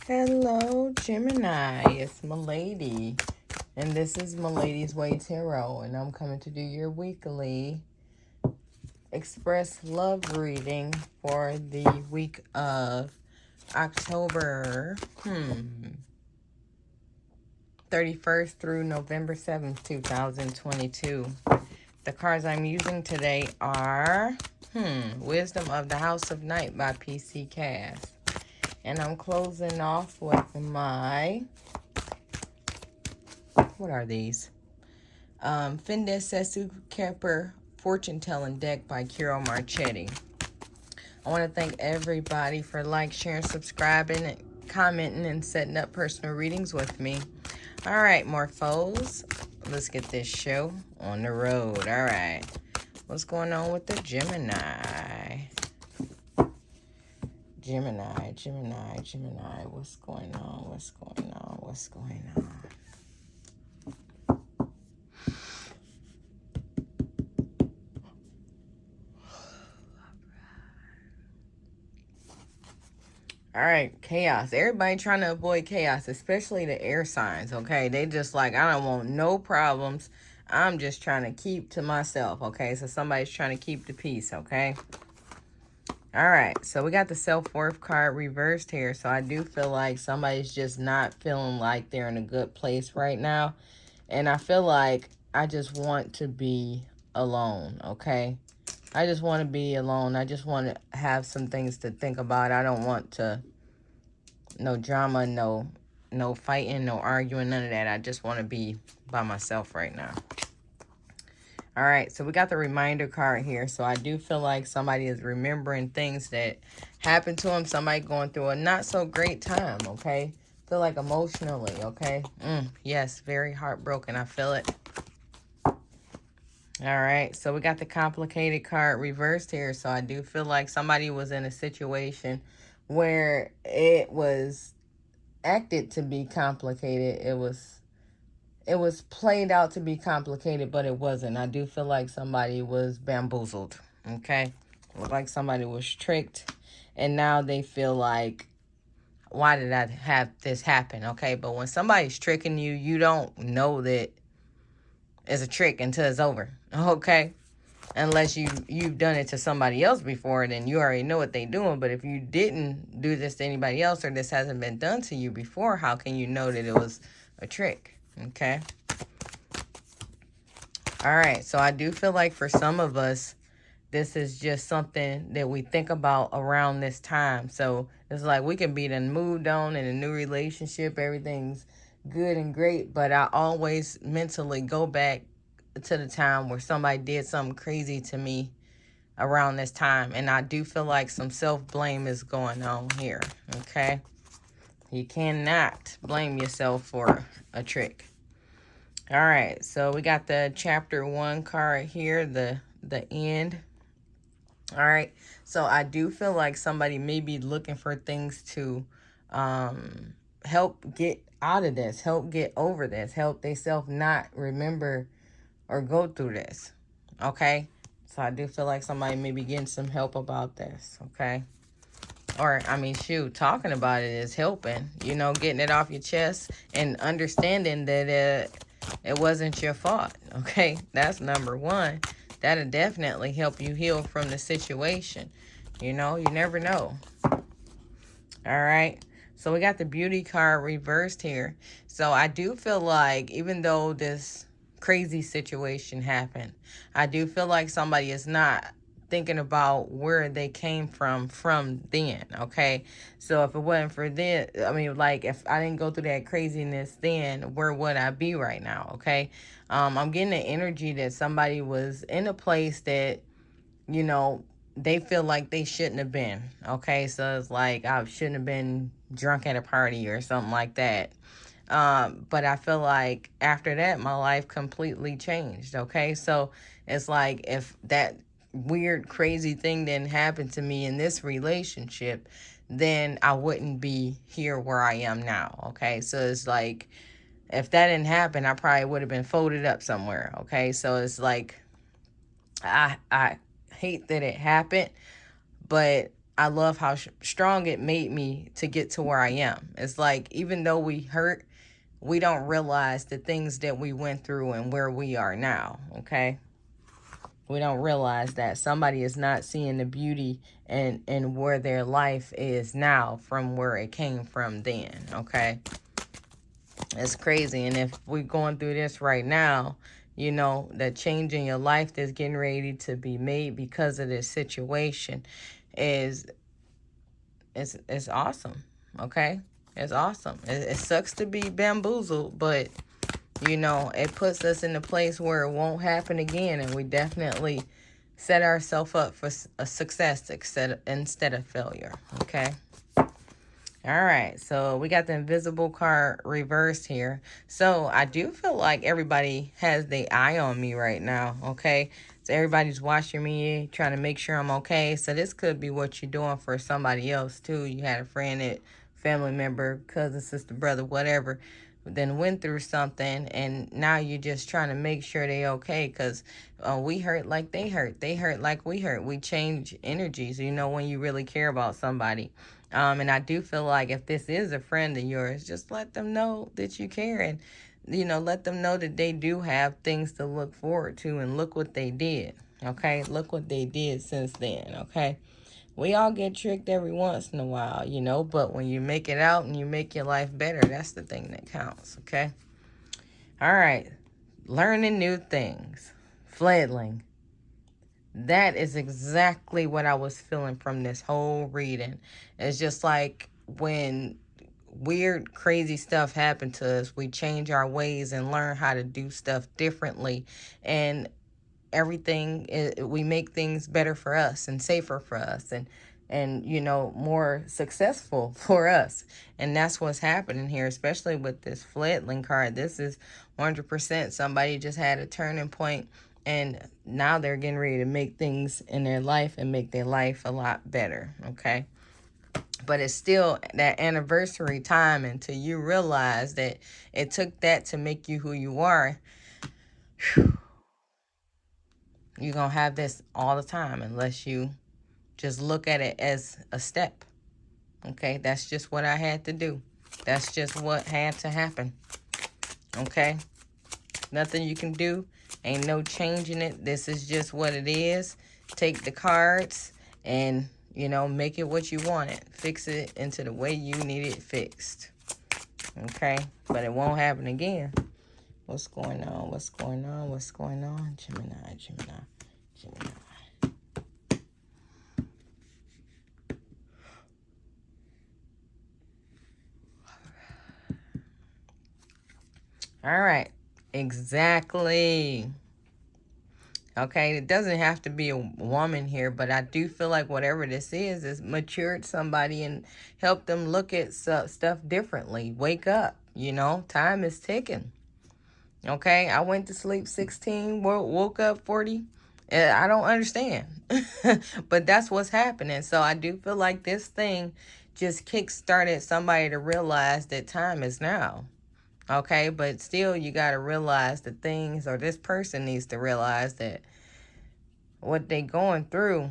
Hello, Gemini. It's Malady, and this is Maladyswaytarot, and I'm coming to do your weekly express love reading for the week of October 31st through November 7th, 2022. The cards I'm using today are Wisdom of the House of Night by PC Cast. And I'm closing off with my, what are these? Findes Sesu Kemper Fortune Telling Deck by Kiro Marchetti. I want to thank everybody for sharing, subscribing, and commenting, and setting up personal readings with me. All right, Morphos, let's get this show on the road. All right, what's going on with the Gemini? Gemini, what's going on? All right, chaos. Everybody trying to avoid chaos, especially the air signs, okay? They just I don't want no problems. I'm just trying to keep to myself, okay? So somebody's trying to keep the peace, okay? All right, so we got the self-worth card reversed here. So I do feel like somebody's just not feeling like they're in a good place right now. And I feel like I just want to be alone, okay? I just want to be alone. I just want to have some things to think about. I don't want no drama, no fighting, no arguing, none of that. I just want to be by myself right now. All right, so we got the reminder card here. So I do feel like somebody is remembering things that happened to them. Somebody going through a not so great time, okay? Feel like emotionally, okay? Yes, very heartbroken. I feel it. All right, so we got the complicated card reversed here. So I do feel like somebody was in a situation where it was acted to be complicated. It was played out to be complicated, but it wasn't. I do feel like somebody was bamboozled, okay? Looked like somebody was tricked, and now they feel like, why did I have this happen, okay? But when somebody's tricking you, you don't know that it's a trick until it's over, okay? Unless you've done it to somebody else before, then you already know what they're doing. But if you didn't do this to anybody else, or this hasn't been done to you before, how can you know that it was a trick? Okay. All right. So I do feel like for some of us, this is just something that we think about around this time. So it's like we can be in moved on in a new relationship. Everything's good and great. But I always mentally go back to the time where somebody did something crazy to me around this time. And I do feel like some self-blame is going on here. Okay. You cannot blame yourself for a trick. All right, so we got the chapter 1 card here, the end. All right, so I do feel like somebody may be looking for things to help get out of this, help get over this, help themselves not remember or go through this. Okay, so I do feel like somebody may be getting some help about this. Okay. Or, I mean, shoot, talking about it is helping, getting it off your chest and understanding that it wasn't your fault, okay? That's number one. That'll definitely help you heal from the situation. You never know. All right, so we got the beauty card reversed here. So I do feel like even though this crazy situation happened, I do feel like somebody is not thinking about where they came from then, okay? So if it wasn't for this, I mean, if I didn't go through that craziness then, where would I be right now, okay? I'm getting the energy that somebody was in a place that, they feel like they shouldn't have been, okay? So it's like I shouldn't have been drunk at a party or something like that. But I feel like after that, my life completely changed, okay? So it's like if that weird, crazy thing didn't happen to me in this relationship, then I wouldn't be here where I am now, okay? So it's like, if that didn't happen, I probably would have been folded up somewhere, okay? So it's like, I hate that it happened, but I love how strong it made me to get to where I am. It's like, even though we hurt, we don't realize the things that we went through and where we are now, okay? We don't realize that somebody is not seeing the beauty and where their life is now from where it came from then, okay? It's crazy. And if we're going through this right now, you know, that change in your life that's getting ready to be made because of this situation is awesome, okay? It's awesome. It sucks to be bamboozled, but, you know, it puts us in a place where it won't happen again, and we definitely set ourselves up for a success instead of failure, okay? All right, so we got the invisible card reversed here. So I do feel like everybody has their eye on me right now, okay? So everybody's watching me, trying to make sure I'm okay. So this could be what you're doing for somebody else, too. You had a friend, family member, cousin, sister, brother, whatever, then went through something, and now you're just trying to make sure they okay, because we hurt like they hurt. They hurt like we hurt. We change energies, you know, when you really care about somebody. And I do feel like if this is a friend of yours, just let them know that you care, and, you know, let them know that they do have things to look forward to, and look what they did, okay? Look what they did since then, okay? We all get tricked every once in a while, you know, but when you make it out and you make your life better, that's the thing that counts, okay? All right, learning new things, flailing. That is exactly what I was feeling from this whole reading. It's just like when weird, crazy stuff happened to us, we change our ways and learn how to do stuff differently. And we make things better for us and safer for us and you know, more successful for us. And that's what's happening here, especially with this flailing card. This is 100% somebody just had a turning point, and now they're getting ready to make things in their life and make their life a lot better, okay? But it's still that anniversary time until you realize that it took that to make you who you are. Whew. You're going to have this all the time unless you just look at it as a step, okay? That's just what I had to do. That's just what had to happen, okay? Nothing you can do. Ain't no changing it. This is just what it is. Take the cards and, you know, make it what you want it. Fix it into the way you need it fixed. Okay? But it won't happen again. What's going on? What's going on? What's going on? Gemini, Gemini, Gemini. All right. Exactly. Okay, it doesn't have to be a woman here, but I do feel like whatever this is matured somebody and helped them look at stuff differently. Wake up, you know, time is ticking. Okay, I went to sleep 16, woke up 40. I don't understand, but that's what's happening. So I do feel like this thing just kick-started somebody to realize that time is now. Okay, but still you got to realize the things, or this person needs to realize that what they going through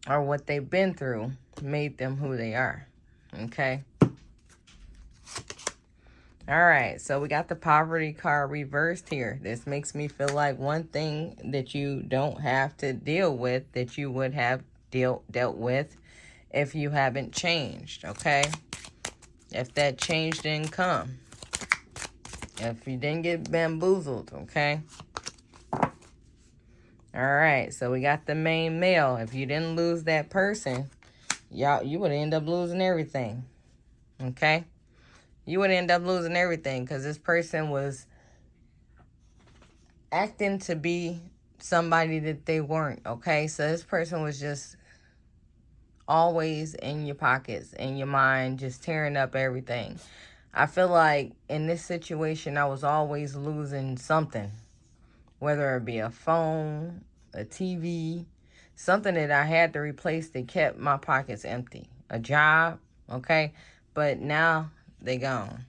or what they've been through made them who they are. Okay. All right, so we got the poverty card reversed here. This makes me feel like one thing that you don't have to deal with that you would have dealt with if you haven't changed, okay? If that change didn't come. If you didn't get bamboozled, okay? All right, so we got the main male. If you didn't lose that person, you would end up losing everything, okay? You would end up losing everything because this person was acting to be somebody that they weren't, okay? So this person was just always in your pockets, in your mind, just tearing up everything. I feel like in this situation, I was always losing something, whether it be a phone, a TV, something that I had to replace that kept my pockets empty, a job, okay? But now they gone.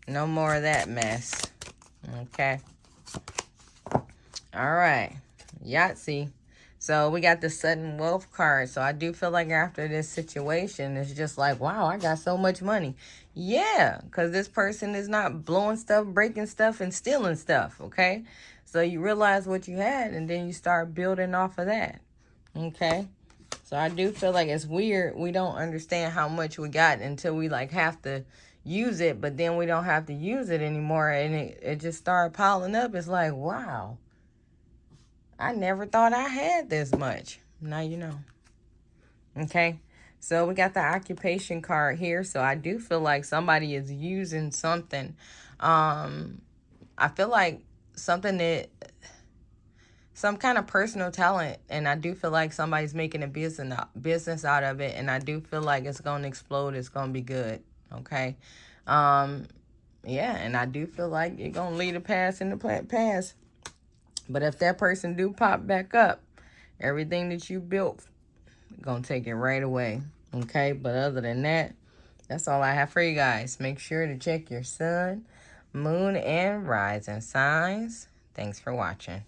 No more of that mess, okay? All right, Yahtzee. So we got the sudden wealth card. So I do feel like after this situation, it's just like, wow, I got so much money. Yeah, because this person is not blowing stuff, breaking stuff, and stealing stuff, okay? So you realize what you had, and then you start building off of that, okay? So I do feel like it's weird. We don't understand how much we got until we, like, have to use it, but then we don't have to use it anymore, and it just started piling up. It's like, wow, I never thought I had this much. Now you know. Okay, so we got the occupation card here. So I do feel like somebody is using something. I feel like something that, some kind of personal talent, and I do feel like somebody's making a business out of it, and I do feel like it's going to explode. It's going to be good. Okay. Yeah, and I do feel like you're going to leave the past in the past. But if that person do pop back up, everything that you built, gonna take it right away. Okay, but other than that, that's all I have for you guys. Make sure to check your sun, moon, and rising signs. Thanks for watching.